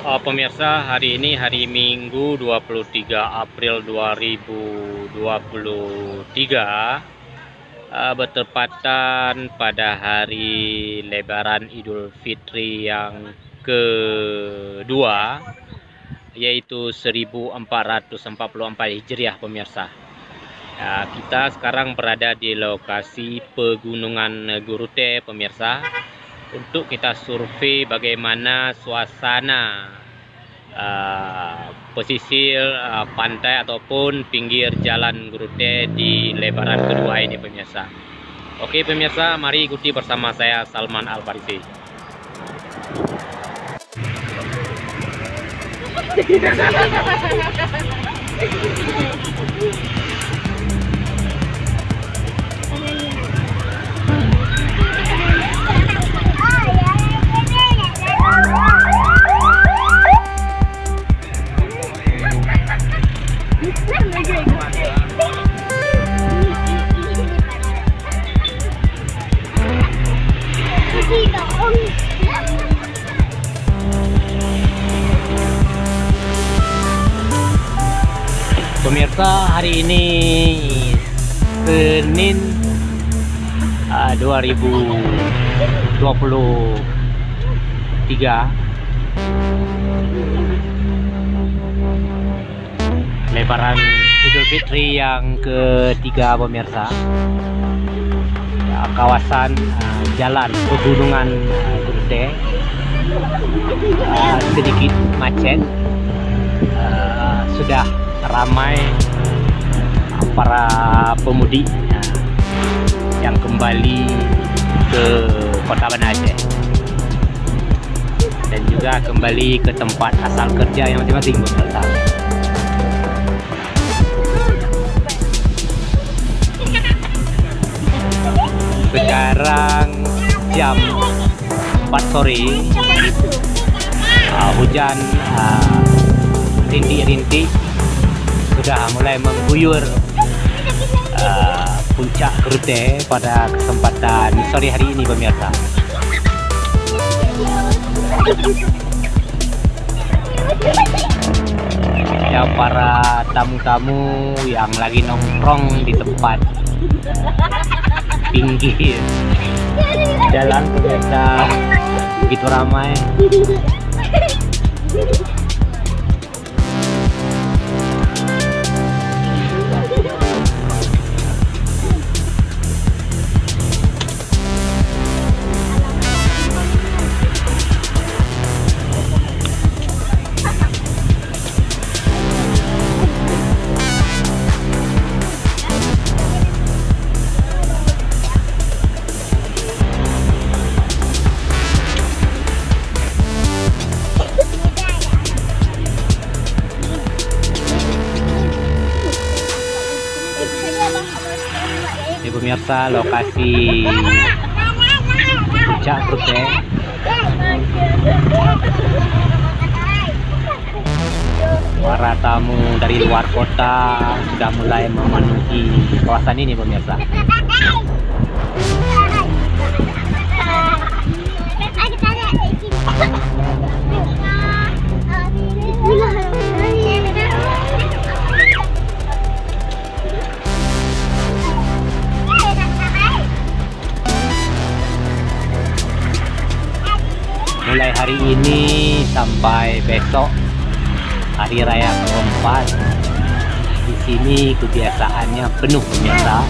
Pemirsa, hari ini hari Minggu 23 April 2023, bertepatan pada hari Lebaran Idul Fitri yang kedua, yaitu 1444 Hijriah, pemirsa. Ya, kita sekarang berada di lokasi Pegunungan Gurute, pemirsa, untuk kita survei bagaimana suasana pesisir pantai ataupun pinggir jalan Gurute di Lebaran kedua ini, pemirsa. Oke pemirsa, mari ikuti bersama saya Salman Al-Farisi. Pemirsa, hari ini Senin 2023, Lebaran Idul Fitri yang ketiga, pemirsa. Ya, kawasan jalan Pegunungan Gurute sedikit macet, sudah ramai para pemudik yang kembali ke Kota Banda Aceh dan juga kembali ke tempat asal kerja yang masing-masing, pemirsa. Sekarang jam 4 sore, hujan rintik-rintik sudah mulai mengguyur puncak Gurute pada kesempatan sore hari ini, pemirsa. Ya, para tamu-tamu yang lagi nongkrong di tempat pinggir jalan, pemirsa, begitu ramai. Ini, pemirsa, lokasi puncak Gurute. Para tamu dari luar kota sudah mulai memenuhi kawasan ini, pemirsa. Mulai hari ini sampai besok hari raya keempat, di sini kebiasaannya penuh, pemirsa.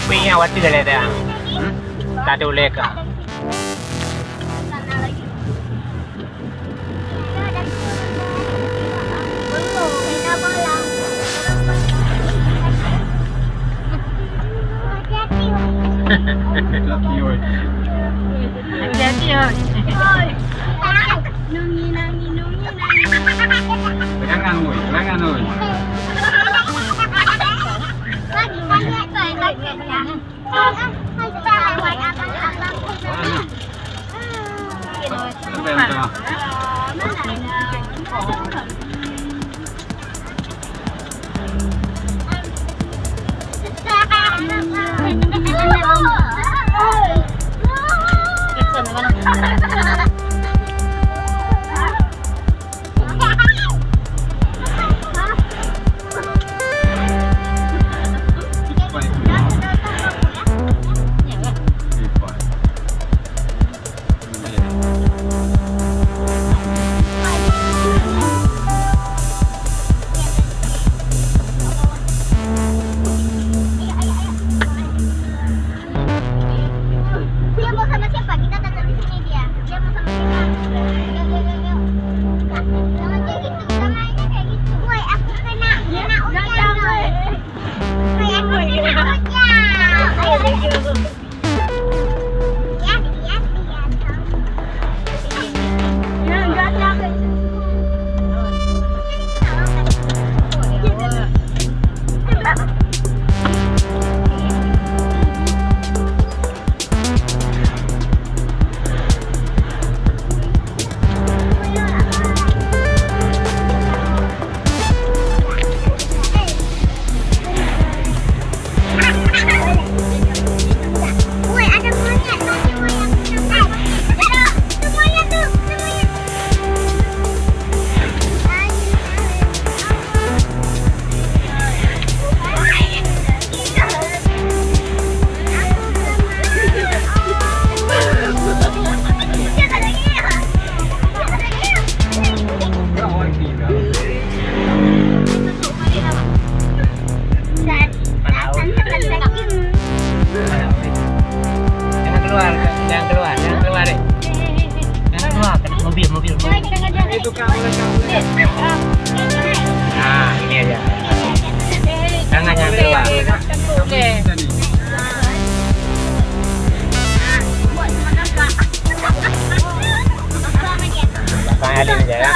Pinya wati dale dah. Tadi ulek. Jangan oi. Itu kamu. Nah, ini aja. Jangan yang keluar. Saya alin aja ya.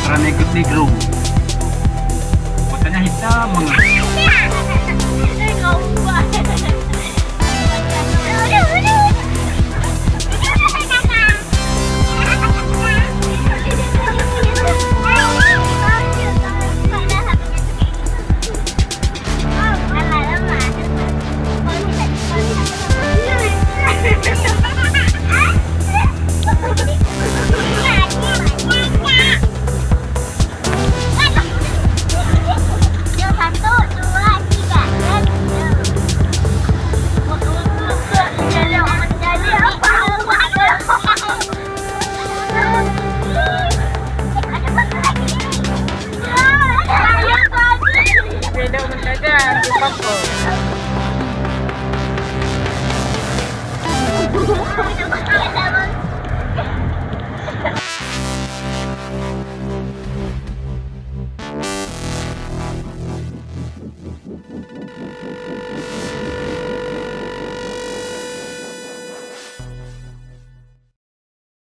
Karena ikut di grup, fotonya hitam banget. Jangan lupa